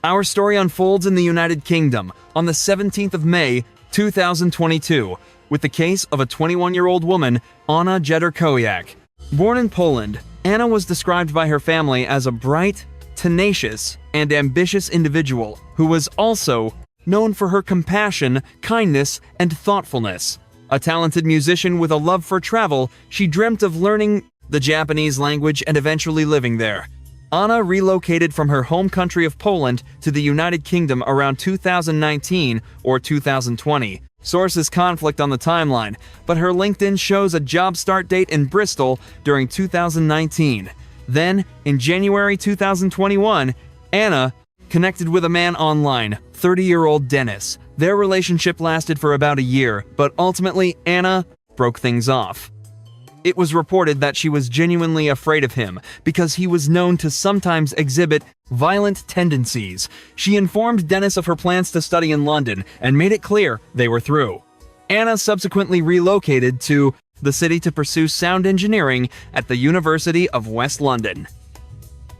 Our story unfolds in the United Kingdom on the 17th of May, 2022, with the case of a 21-year-old woman, Anna Jedrkowiak. Born in Poland, Anna was described by her family as a bright, tenacious, and ambitious individual who was also known for her compassion, kindness, and thoughtfulness. A talented musician with a love for travel, she dreamt of learning the Japanese language and eventually living there. Anna relocated from her home country of Poland to the United Kingdom around 2019 or 2020. Sources conflict on the timeline, but her LinkedIn shows a job start date in Bristol during 2019. Then, in January 2021, Anna connected with a man online, 30-year-old Dennis. Their relationship lasted for about a year, but ultimately Anna broke things off. It was reported that she was genuinely afraid of him because he was known to sometimes exhibit violent tendencies. She informed Dennis of her plans to study in London and made it clear they were through. Anna subsequently relocated to the city to pursue sound engineering at the University of West London.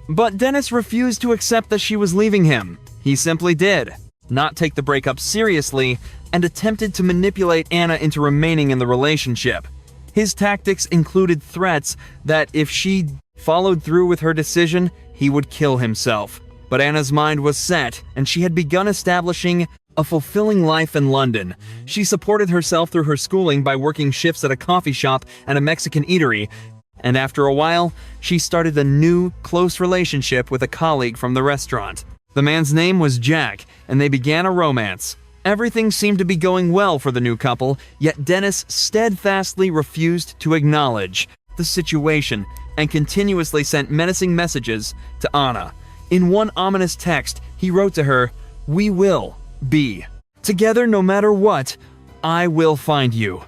But Dennis refused to accept that she was leaving him. He simply did not take the breakup seriously and attempted to manipulate Anna into remaining in the relationship. His tactics included threats that if she followed through with her decision, he would kill himself. But Anna's mind was set, and she had begun establishing a fulfilling life in London. She supported herself through her schooling by working shifts at a coffee shop and a Mexican eatery, and after a while, she started a new, close relationship with a colleague from the restaurant. The man's name was Jack, and they began a romance. Everything seemed to be going well for the new couple, yet Dennis steadfastly refused to acknowledge the situation and continuously sent menacing messages to Anna. In one ominous text, he wrote to her, "We will be together no matter what. I will find you."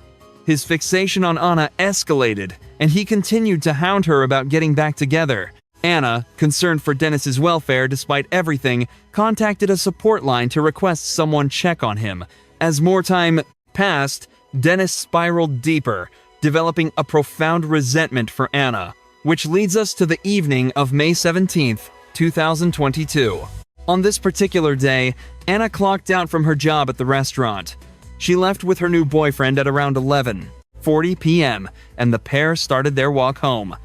His fixation on Anna escalated, and he continued to hound her about getting back together. Anna, concerned for Dennis's welfare despite everything, contacted a support line to request someone check on him. As more time passed, Dennis spiraled deeper, developing a profound resentment for Anna, which leads us to the evening of May 17th, 2022. On this particular day, Anna clocked out from her job at the restaurant. She left with her new boyfriend at around 11:40 p.m., and the pair started their walk home.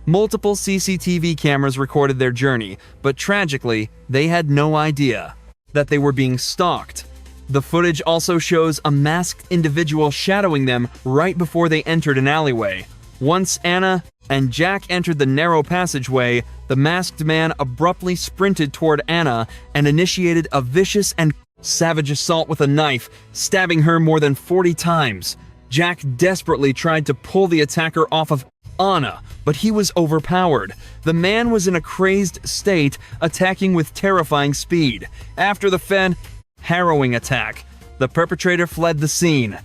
Multiple CCTV cameras recorded their journey, but tragically, they had no idea that they were being stalked. The footage also shows a masked individual shadowing them right before they entered an alleyway. Once Anna and Jack entered the narrow passageway, the masked man abruptly sprinted toward Anna and initiated a vicious and savage assault with a knife, stabbing her more than 40 times. Jack desperately tried to pull the attacker off of Anna, but he was overpowered. The man was in a crazed state, attacking with terrifying speed. After the harrowing attack, the perpetrator fled the scene.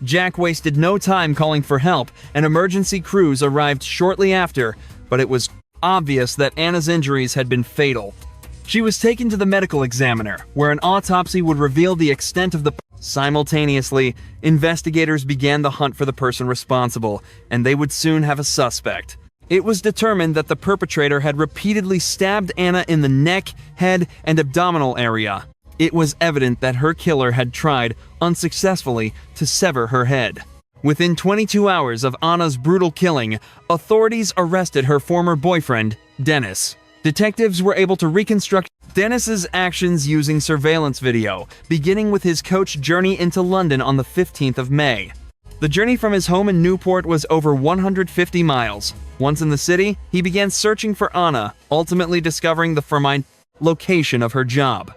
Jack wasted no time calling for help, and emergency crews arrived shortly after, but it was obvious that Anna's injuries had been fatal. She was taken to the medical examiner, where an autopsy would reveal the extent of the. Simultaneously, investigators began the hunt for the person responsible, and they would soon have a suspect. It was determined that the perpetrator had repeatedly stabbed Anna in the neck, head, and abdominal area. It was evident that her killer had tried, unsuccessfully, to sever her head. Within 22 hours of Anna's brutal killing, authorities arrested her former boyfriend, Dennis. Detectives were able to reconstruct Dennis's actions using surveillance video, beginning with his coach journey into London on the 15th of May. The journey from his home in Newport was over 150 miles. Once in the city, he began searching for Anna, ultimately discovering the location of her job.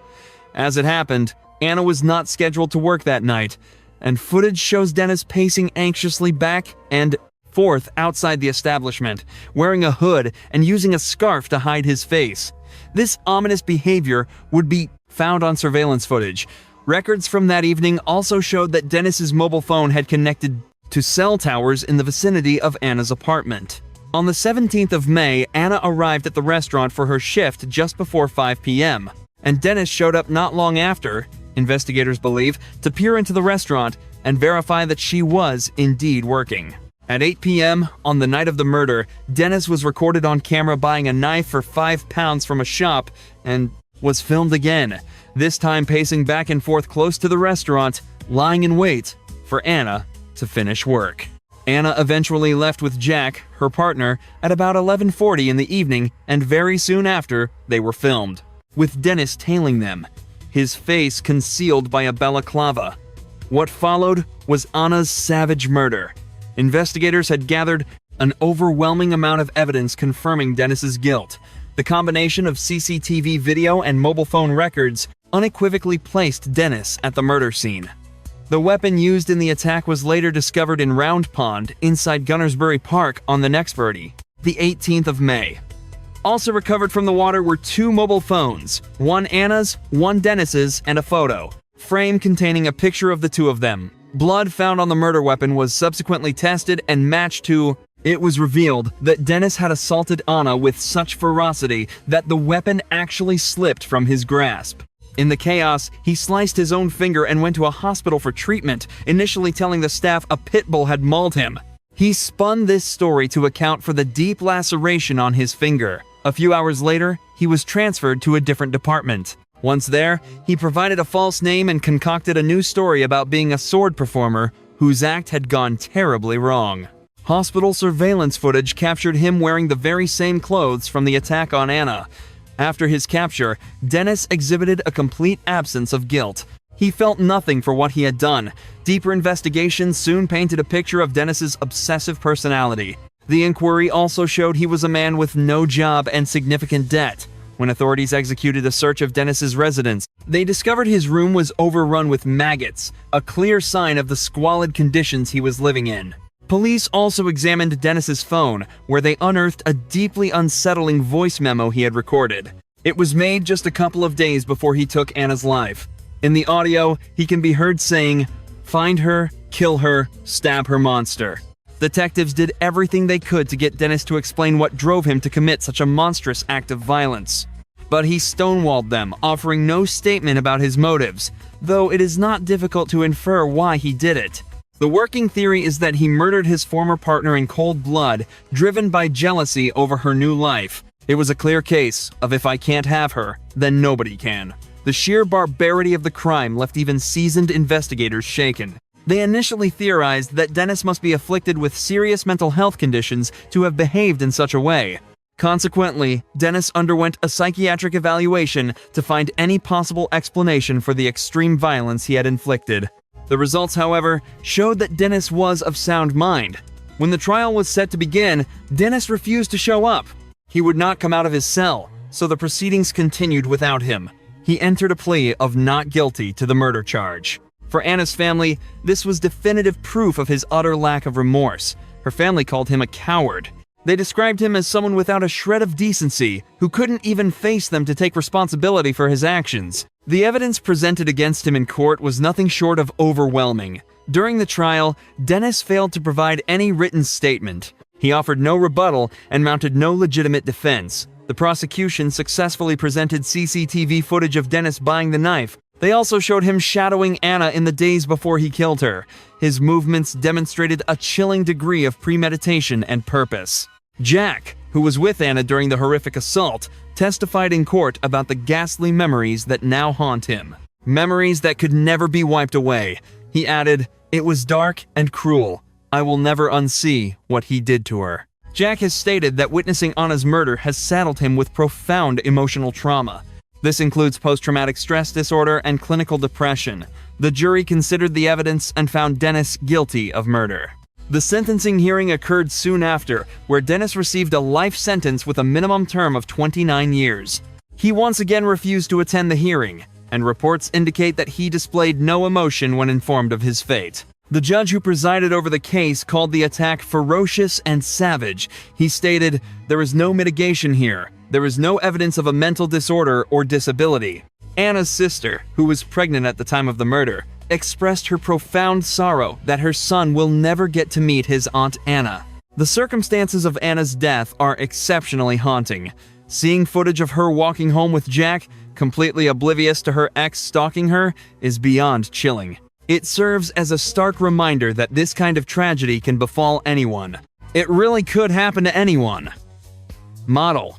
As it happened, Anna was not scheduled to work that night, and footage shows Dennis pacing anxiously back and forth outside the establishment, wearing a hood and using a scarf to hide his face. This ominous behavior would be found on surveillance footage. Records from that evening also showed that Dennis's mobile phone had connected to cell towers in the vicinity of Anna's apartment. On the 17th of May, Anna arrived at the restaurant for her shift just before 5 p.m., and Dennis showed up not long after, investigators believe, to peer into the restaurant and verify that she was indeed working. At 8 p.m. on the night of the murder, Dennis was recorded on camera buying a knife for £5 from a shop and was filmed again, this time pacing back and forth close to the restaurant, lying in wait for Anna to finish work. Anna eventually left with Jack, her partner, at about 11:40 in the evening, and very soon after, they were filmed, with Dennis tailing them, his face concealed by a balaclava. What followed was Anna's savage murder. Investigators had gathered an overwhelming amount of evidence confirming Dennis's guilt. The combination of CCTV video and mobile phone records unequivocally placed Dennis at the murder scene. The weapon used in the attack was later discovered in Round Pond inside Gunnersbury Park on the next Friday, the 18th of May. Also recovered from the water were 2 mobile phones, one Anna's, one Dennis's, and a photo frame containing a picture of the two of them. Blood found on the murder weapon was subsequently tested and matched to. It was revealed that Dennis had assaulted Anna with such ferocity that the weapon actually slipped from his grasp. In the chaos, he sliced his own finger and went to a hospital for treatment, initially telling the staff a pit bull had mauled him. He spun this story to account for the deep laceration on his finger. A few hours later, he was transferred to a different department. Once there, he provided a false name and concocted a new story about being a sword performer whose act had gone terribly wrong. Hospital surveillance footage captured him wearing the very same clothes from the attack on Anna. After his capture, Dennis exhibited a complete absence of guilt. He felt nothing for what he had done. Deeper investigation soon painted a picture of Dennis's obsessive personality. The inquiry also showed he was a man with no job and significant debt. When authorities executed a search of Dennis's residence, they discovered his room was overrun with maggots, a clear sign of the squalid conditions he was living in. Police also examined Dennis's phone, where they unearthed a deeply unsettling voice memo he had recorded. It was made just a couple of days before he took Anna's life. In the audio, he can be heard saying, "Find her, kill her, stab her monster." Detectives did everything they could to get Dennis to explain what drove him to commit such a monstrous act of violence. But he stonewalled them, offering no statement about his motives, though it is not difficult to infer why he did it. The working theory is that he murdered his former partner in cold blood, driven by jealousy over her new life. It was a clear case of if I can't have her, then nobody can. The sheer barbarity of the crime left even seasoned investigators shaken. They initially theorized that Dennis must be afflicted with serious mental health conditions to have behaved in such a way. Consequently, Dennis underwent a psychiatric evaluation to find any possible explanation for the extreme violence he had inflicted. The results, however, showed that Dennis was of sound mind. When the trial was set to begin, Dennis refused to show up. He would not come out of his cell, so the proceedings continued without him. He entered a plea of not guilty to the murder charge. For Anna's family, this was definitive proof of his utter lack of remorse. Her family called him a coward. They described him as someone without a shred of decency, who couldn't even face them to take responsibility for his actions. The evidence presented against him in court was nothing short of overwhelming. During the trial, Dennis failed to provide any written statement. He offered no rebuttal and mounted no legitimate defense. The prosecution successfully presented CCTV footage of Dennis buying the knife. They also showed him shadowing Anna in the days before he killed her. His movements demonstrated a chilling degree of premeditation and purpose. Jack, who was with Anna during the horrific assault, testified in court about the ghastly memories that now haunt him. Memories that could never be wiped away. He added, "It was dark and cruel. I will never unsee what he did to her." Jack has stated that witnessing Anna's murder has saddled him with profound emotional trauma. This includes post-traumatic stress disorder and clinical depression. The jury considered the evidence and found Dennis guilty of murder. The sentencing hearing occurred soon after, where Dennis received a life sentence with a minimum term of 29 years. He once again refused to attend the hearing, and reports indicate that he displayed no emotion when informed of his fate. The judge who presided over the case called the attack ferocious and savage. He stated, "There is no mitigation here. There is no evidence of a mental disorder or disability." Anna's sister, who was pregnant at the time of the murder, expressed her profound sorrow that her son will never get to meet his Aunt Anna. The circumstances of Anna's death are exceptionally haunting. Seeing footage of her walking home with Jack, completely oblivious to her ex stalking her, is beyond chilling. It serves as a stark reminder that this kind of tragedy can befall anyone. It really could happen to anyone. Model.